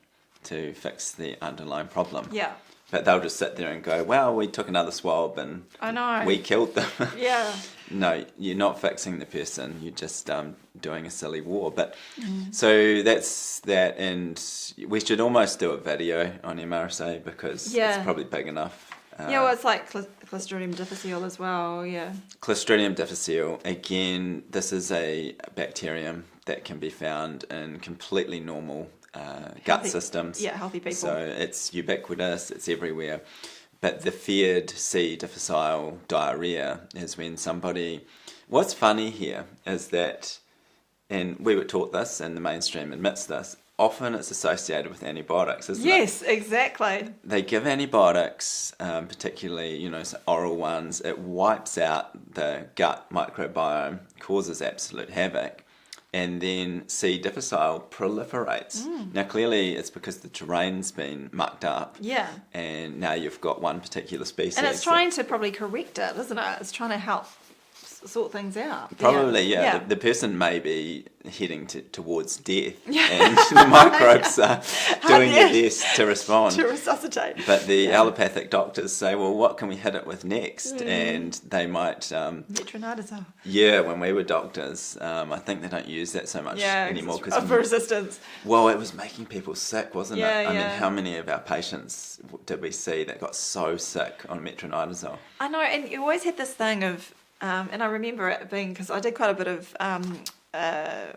to fix the underlying problem. Yeah. But they'll just sit there and go, well, we took another swab and we killed them. Yeah. No, you're not fixing the person. You're just doing a silly war. But so that's that. And we should almost do a video on MRSA because it's probably big enough. Well, it's like Clostridium difficile as well, Clostridium difficile, again, this is a bacterium that can be found in completely normal gut systems. Yeah, healthy people. So it's ubiquitous, it's everywhere. But the feared C. difficile diarrhea is when somebody... What's funny here is that, and we were taught this, and the mainstream admits this, often it's associated with antibiotics, isn't it? Yes, exactly. They give antibiotics, particularly, oral ones. It wipes out the gut microbiome, causes absolute havoc, and then C. difficile proliferates. Now, clearly, it's because the terrain's been mucked up. Yeah. And now you've got one particular species. And it's trying to probably correct it, isn't it? It's trying to help sort things out. Probably, yeah. The person may be heading towards death, and the microbes are doing their best to respond. To resuscitate. But the allopathic doctors say, well, what can we hit it with next? And they might... metronidazole. Yeah, when we were doctors, I think they don't use that so much anymore. Of resistance. Well, it was making people sick, wasn't it? I mean, Yeah. how many of our patients did we see that got so sick on metronidazole? I know, and you always had this thing of... and I remember it being, because I did quite a bit of,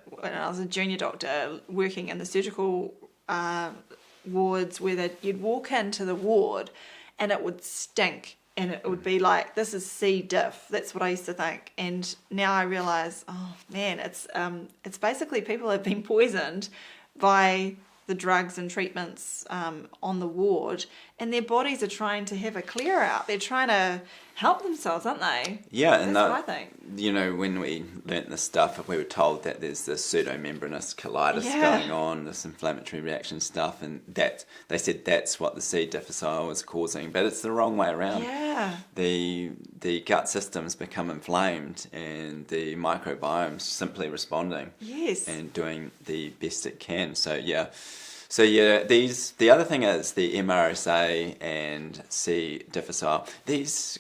when I was a junior doctor, working in the surgical wards where you'd walk into the ward and it would stink and it would be like, this is C. diff. That's what I used to think. And now I realise, oh man, it's basically people have been poisoned by the drugs and treatments on the ward, and their bodies are trying to have a clear out. They're trying to help themselves, aren't they? Yeah, and that's what I think. When we learnt this stuff, we were told that there's this pseudomembranous colitis going on, this inflammatory reaction stuff, and that they said that's what the C. difficile is causing, but it's the wrong way around. Yeah. The gut system's become inflamed, and the microbiome's simply responding. Yes. And doing the best it can. So the other thing is the MRSA and C. difficile. These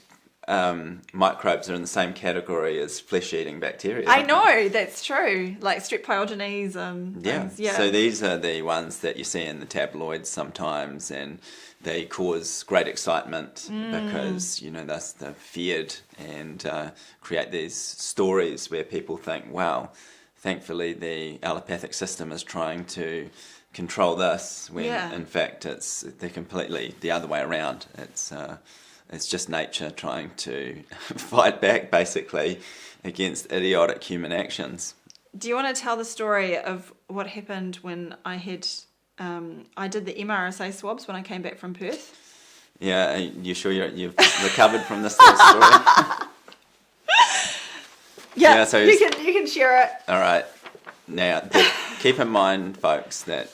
microbes are in the same category as flesh-eating bacteria. I know, that's true. Like strep pyogenes and things. Yeah. So these are the ones that you see in the tabloids sometimes, and they cause great excitement because, they're feared and create these stories where people think, wow, thankfully the allopathic system is trying to control this, when in fact they're completely the other way around. It's just nature trying to fight back, basically, against idiotic human actions. Do you want to tell the story of what happened when I had I did the MRSA swabs when I came back from Perth? Yeah, are you sure you've recovered from this little story? Yeah, so you can share it. All right. Now, keep in mind, folks, that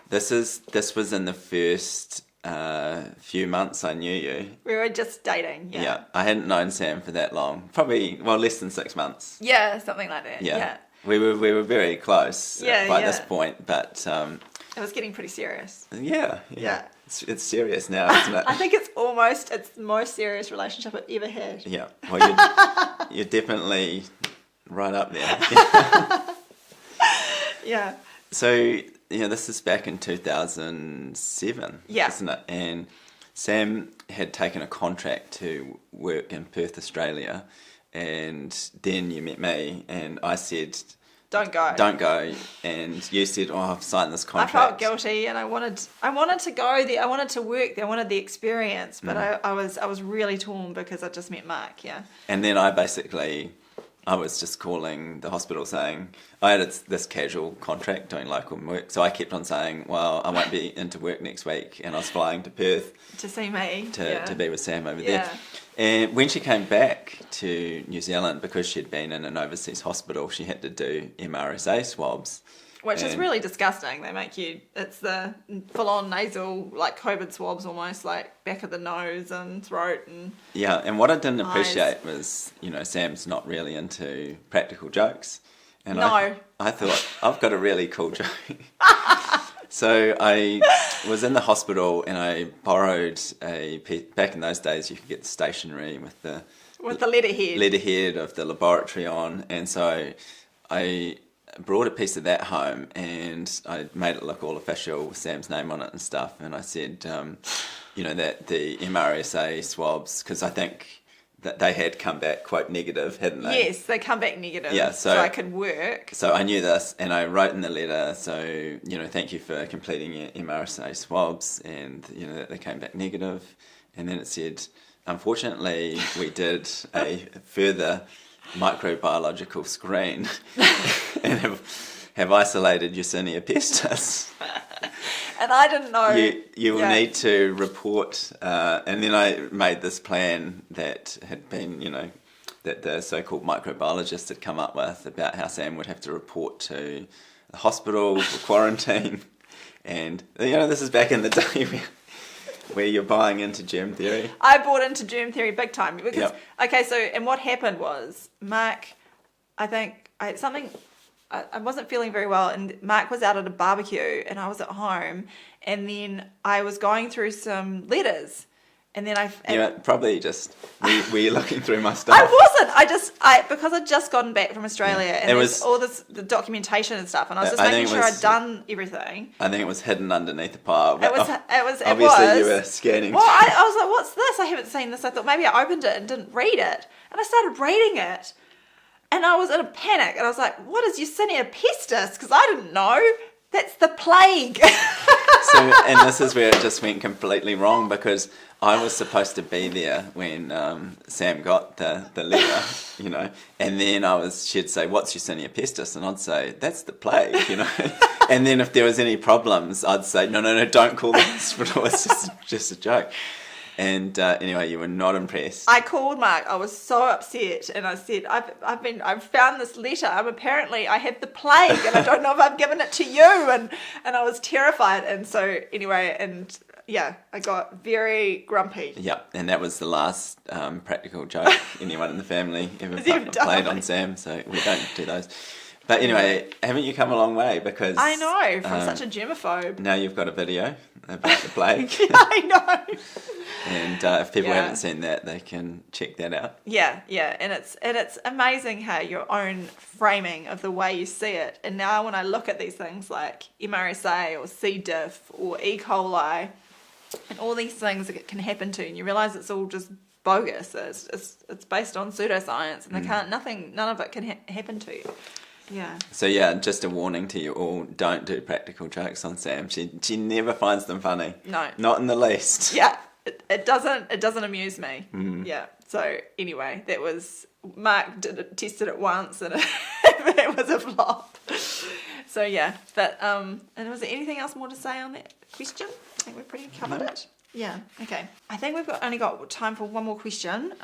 this was in the first few months I knew you. We were just dating. Yeah, I hadn't known Sam for that long. Probably, less than 6 months. Yeah, something like that. Yeah. We were very close by this point, but it was getting pretty serious. Yeah. It's serious now, isn't it? I think it's the most serious relationship I've ever had. Yeah. Well, you're definitely right up there. Yeah. So, this is back in 2007, isn't it? And Sam had taken a contract to work in Perth, Australia, and then you met me, and I said, Don't go. And you said, I've signed this contract. I felt guilty, and I wanted to go there. I wanted to work there. I wanted the experience, but I was really torn because I just met Mark, And then I was just calling the hospital saying, I had this casual contract doing local work, so I kept on saying, well, I won't be into work next week, and I was flying to Perth to see me, to be with Sam over there. And when she came back to New Zealand, because she'd been in an overseas hospital, she had to do MRSA swabs. Which is really disgusting. They make it's the full-on nasal, like COVID swabs almost, like back of the nose and throat and yeah, and what I didn't eyes. appreciate was, Sam's not really into practical jokes. And no. I thought, I've got a really cool joke. So I was in the hospital and I borrowed back in those days you could get the stationery with the letterhead of the laboratory on, and so I brought a piece of that home and I made it look all official with Sam's name on it and stuff, and I said that the MRSA swabs, because I think that they had come back quite negative, hadn't they? Yes, they come back negative. Yeah, so I could work. So I knew this, and I wrote in the letter, thank you for completing your MRSA swabs, and that they came back negative. and then it said, unfortunately, we did a further microbiological screen and have isolated Yersinia pestis. And I didn't know. You will need to report, and then I made this plan that had been, that the so-called microbiologist had come up with about how Sam would have to report to the hospital for quarantine. And, this is back in the day where you're buying into germ theory. I bought into germ theory big time. Because, Yep. Okay, so, and what happened was, Mark, I wasn't feeling very well, and Mark was out at a barbecue, and I was at home, and then I was going through some letters, and then probably just, were you looking through my stuff? I wasn't. Because I'd just gotten back from Australia, and it was all the documentation and stuff, and I was just making sure I'd done everything. I think it was hidden underneath a pile. It was. Obviously, you were scanning. Well, I was like, "What's this? I haven't seen this." I thought maybe I opened it and didn't read it, and I started reading it, and I was in a panic, and I was like, "What is Yersinia pestis?" Because I didn't know. That's the plague. And this is where it just went completely wrong, because I was supposed to be there when Sam got the letter, and then she'd say, "What's Yersinia pestis?" And I'd say, "That's the plague," And then if there was any problems, I'd say, "No, don't call the hospital. It's just a joke." And anyway, you were not impressed. I called Mark. I was so upset, and I said, "I've found this letter. Apparently I have the plague, and I don't know if I've given it to you." And I was terrified. And so anyway, I got very grumpy. Yep, and that was the last practical joke anyone in the family ever played on Sam. So we don't do those. But anyway, haven't you come a long way? Because I know, from such a germaphobe. Now you've got a video about the plague. I know. And if people haven't seen that, they can check that out. Yeah, and it's amazing how your own framing of the way you see it. And now when I look at these things like MRSA or C. diff or E. coli, and all these things that it can happen to, and you realise it's all just bogus. It's based on pseudoscience, and none of it can happen to you. Yeah. So just a warning to you all: don't do practical jokes on Sam. She never finds them funny. No, not in the least. Yeah, it doesn't amuse me. Yeah. So anyway, that was Mark tested it once, and it was a flop. So yeah, but and was there anything else more to say on that question? I think we've pretty covered it. Yeah. Okay. I think we've only got time for one more question.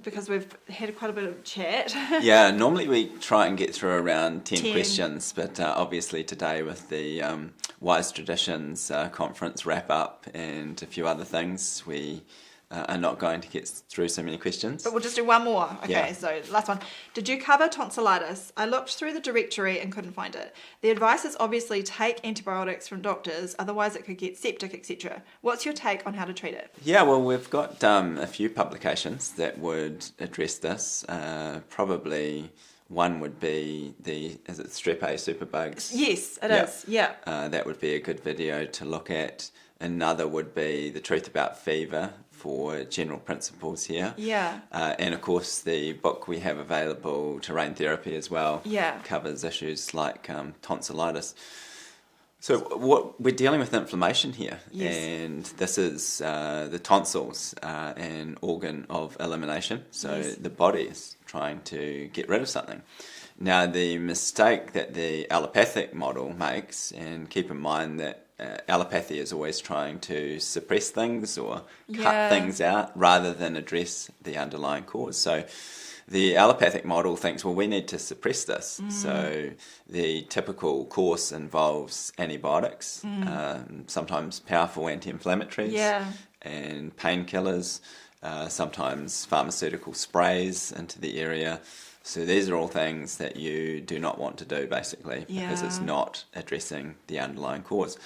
Because we've had quite a bit of chat. Yeah, normally we try and get through around 10 questions, but obviously today with the Wise Traditions conference wrap up and a few other things, we are not going to get through so many questions. But we'll just do one more. Okay, So last one. Did you cover tonsillitis? I looked through the directory and couldn't find it. The advice is obviously take antibiotics from doctors, otherwise it could get septic, etc. What's your take on how to treat it? Yeah, well, we've got a few publications that would address this. Probably one would be is it Strep A superbugs? Yes, it is. Yeah. That would be a good video to look at. Another would be The Truth About Fever, for general principles here. Yeah. And of course the book we have available, Terrain Therapy, as well, covers issues like tonsillitis. So what we're dealing with inflammation here, and this is the tonsils, an organ of elimination. So the body is trying to get rid of something. Now the mistake that the allopathic model makes, and keep in mind that allopathy is always trying to suppress things or cut things out rather than address the underlying cause. So the allopathic model thinks, well, we need to suppress this. So the typical course involves antibiotics, sometimes powerful anti-inflammatories and painkillers, sometimes pharmaceutical sprays into the area. So these are all things that you do not want to do, basically, because it's not addressing the underlying cause.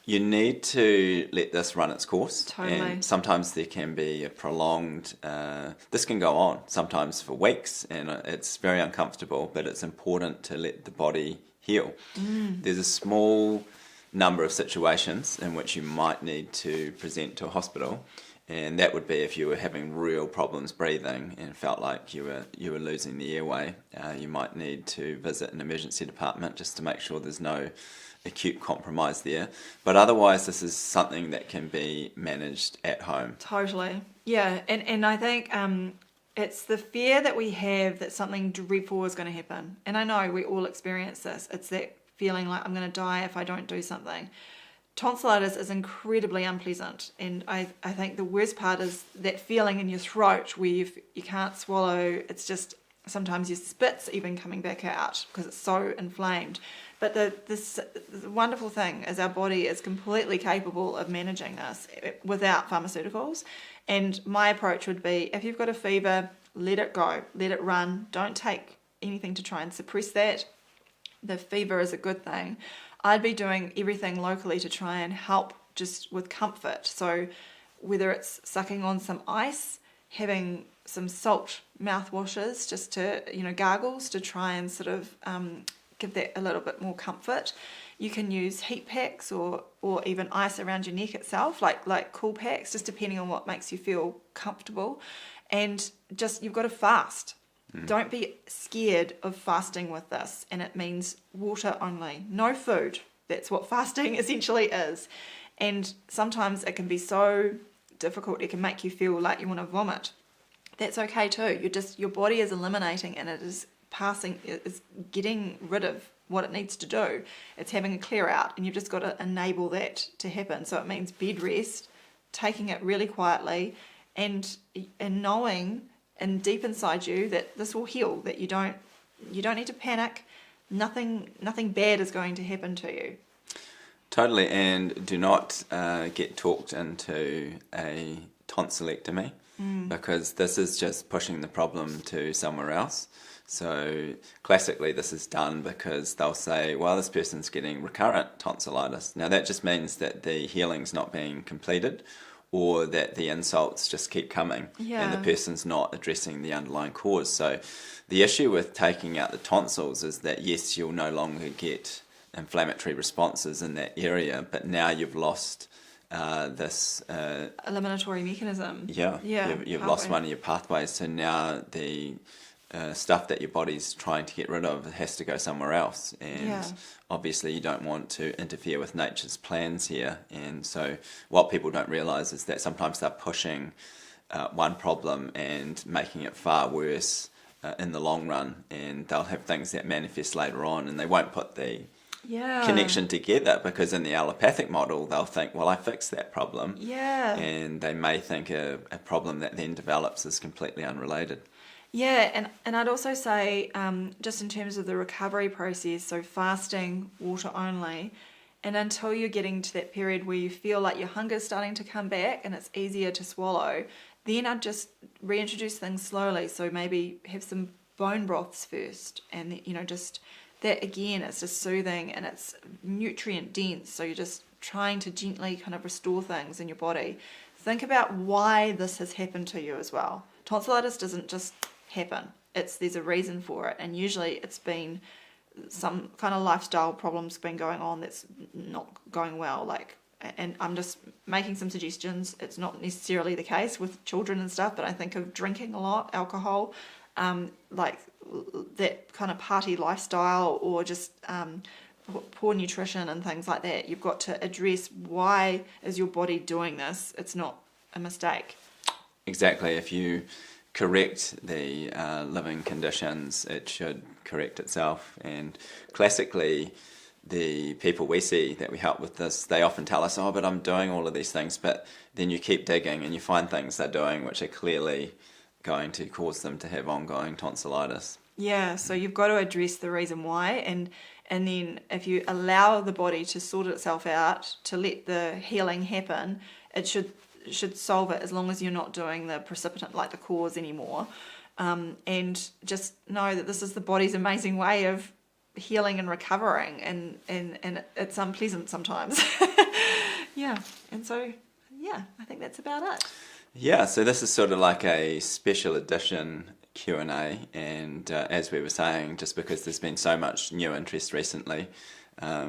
You need to let this run its course. Totally. And sometimes there can be a prolonged, this can go on sometimes for weeks, and it's very uncomfortable, but it's important to let the body heal. There's a small number of situations in which you might need to present to a hospital, And that would be if you were having real problems breathing and felt like you were losing the airway. You might need to visit an emergency department just to make sure there's no acute compromise there. But otherwise, this is something that can be managed at home. Totally. Yeah, and I think it's the fear that we have that something dreadful is going to happen. And I know we all experience this. It's that feeling like I'm going to die if I don't do something. Tonsillitis is incredibly unpleasant, and I think the worst part is that feeling in your throat where you can't swallow. It's just sometimes your spit's even coming back out because it's so inflamed. But the wonderful thing is our body is completely capable of managing this without pharmaceuticals. And my approach would be, if you've got a fever, let it go, let it run. Don't take anything to try and suppress that. The fever is a good thing. I'd be doing everything locally to try and help just with comfort. So whether it's sucking on some ice, having some salt mouthwashes just to, gargles to try and sort of give that a little bit more comfort. You can use heat packs or even ice around your neck itself, like cool packs, just depending on what makes you feel comfortable. And just, you've got to fast. Don't be scared of fasting with this, and it means water only, no food. That's what fasting essentially is. And sometimes it can be so difficult, it can make you feel like you want to vomit. That's okay too. Your body is eliminating, and it is it's getting rid of what it needs to do. It's having a clear out, and you've just got to enable that to happen. So it means bed rest, taking it really quietly, and knowing and deep inside you that this will heal, that you don't need to panic. Nothing bad is going to happen to you. Totally, and do not get talked into a tonsillectomy, because this is just pushing the problem to somewhere else. So classically this is done because they'll say, well, this person's getting recurrent tonsillitis. Now that just means that the healing's not being completed, or that the insults just keep coming and the person's not addressing the underlying cause. So the issue with taking out the tonsils is that, yes, you'll no longer get inflammatory responses in that area, but now you've lost this eliminatory mechanism. You've lost one of your pathways. So now the stuff that your body's trying to get rid of has to go somewhere else, and obviously you don't want to interfere with nature's plans here. And so what people don't realise is that sometimes they're pushing one problem and making it far worse in the long run, and they'll have things that manifest later on, and they won't put the connection together, because in the allopathic model they'll think, well, I fixed that problem, and they may think a problem that then develops is completely unrelated. Yeah, and I'd also say, just in terms of the recovery process, so fasting, water only, and until you're getting to that period where you feel like your hunger's starting to come back and it's easier to swallow, then I'd just reintroduce things slowly. So maybe have some bone broths first, and just that again, it's just soothing and it's nutrient dense. So you're just trying to gently kind of restore things in your body. Think about why this has happened to you as well. Tonsillitis doesn't just happen. There's a reason for it, and usually it's been some kind of lifestyle problem's been going on that's not going well. And I'm just making some suggestions. It's not necessarily the case with children and stuff, but I think of drinking a lot, alcohol, like that kind of party lifestyle, or just poor nutrition and things like that. You've got to address, why is your body doing this? It's not a mistake. Exactly. If you correct the living conditions, it should correct itself. And classically, the people we see that we help with this, they often tell us, but I'm doing all of these things, but then you keep digging and you find things they're doing which are clearly going to cause them to have ongoing tonsillitis. Yeah, so you've got to address the reason why, and then if you allow the body to sort itself out, to let the healing happen, it should solve it, as long as you're not doing the precipitant, like the cause, anymore. And just know that this is the body's amazing way of healing and recovering, and it's unpleasant sometimes. And so I think that's about it. So this is sort of like a special edition Q&A, and as we were saying, just because there's been so much new interest recently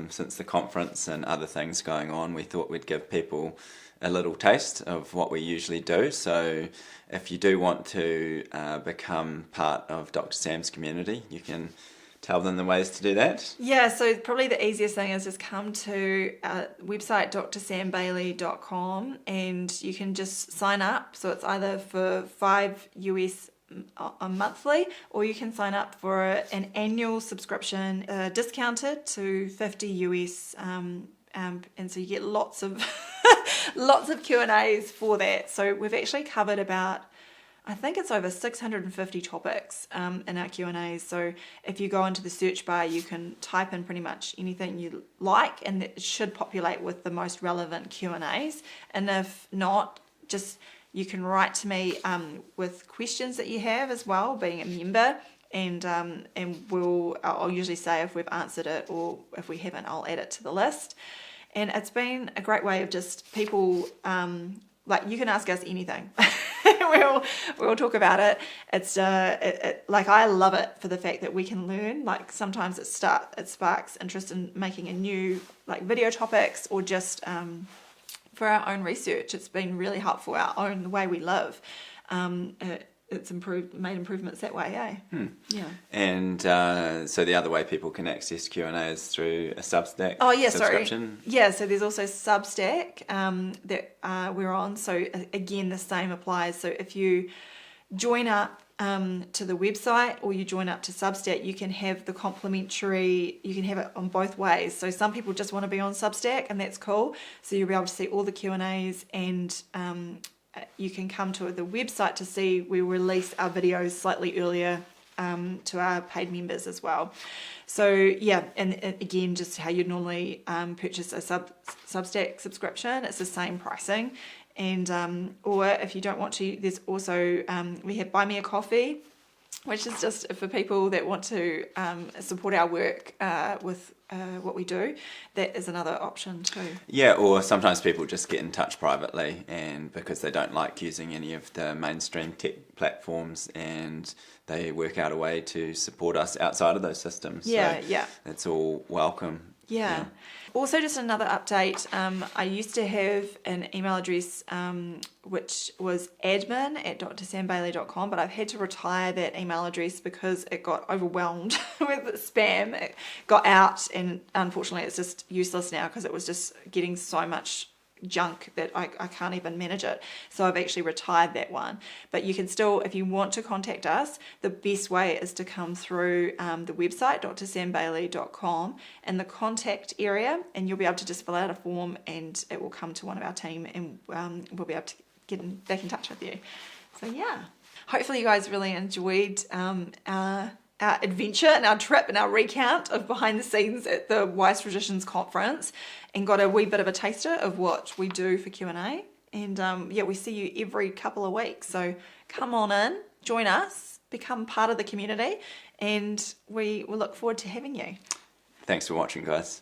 since the conference and other things going on, we thought we'd give people a little taste of what we usually do. So if you do want to become part of Dr. Sam's community, you can tell them the ways to do that. Yeah, so probably the easiest thing is just come to our website, drsambailey.com, and you can just sign up. So it's either for $5 a monthly, or you can sign up for an annual subscription, discounted to $50. And so you get lots of lots of Q&As for that. So we've actually covered about, I think it's over 650 topics in our Q&As. So if you go into the search bar, you can type in pretty much anything you like, and it should populate with the most relevant Q&As. And if not, just you can write to me with questions that you have as well, being a member, and I'll usually say if we've answered it, or if we haven't, I'll add it to the list. And it's been a great way of just people, like, you can ask us anything. we'll talk about it. It's like, I love it for the fact that we can learn. Like, sometimes it sparks interest in making a new, like, video topics, or just for our own research. It's been really helpful, the way we live. It's made improvements that way, eh? Yeah. And so the other way people can access Q&A is through a Substack subscription. Yeah, so there's also Substack that we're on. So again, the same applies. So if you join up to the website, or you join up to Substack, you can have the complimentary, you can have it on both ways. So some people just want to be on Substack, and that's cool. So you'll be able to see all the Q&As, and you can come to the website to see we release our videos slightly earlier to our paid members as well. So yeah, and again, just how you'd normally purchase a Substack subscription, it's the same pricing. And or if you don't want to, there's also we have Buy Me a Coffee, which is just for people that want to support our work with what we do. That is another option too. Yeah, or sometimes people just get in touch privately, and because they don't like using any of the mainstream tech platforms, and they work out a way to support us outside of those systems. Yeah, so yeah. That's all welcome. Yeah. Also, just another update. I used to have an email address which was admin@drsambailey.com, but I've had to retire that email address because it got overwhelmed with spam. It got out, and unfortunately it's just useless now because it was just getting so much junk that I can't even manage it. So I've actually retired that one. But you can still, if you want to contact us, the best way is to come through the website, drsambailey.com, and the contact area, and you'll be able to just fill out a form, and it will come to one of our team, and we'll be able to get back in touch with you. So yeah, hopefully you guys really enjoyed our adventure and our trip and our recount of behind the scenes at the Wise Traditions Conference, and got a wee bit of a taster of what we do for Q&A. And yeah, we see you every couple of weeks. So come on in, join us, become part of the community, and we will look forward to having you. Thanks for watching, guys.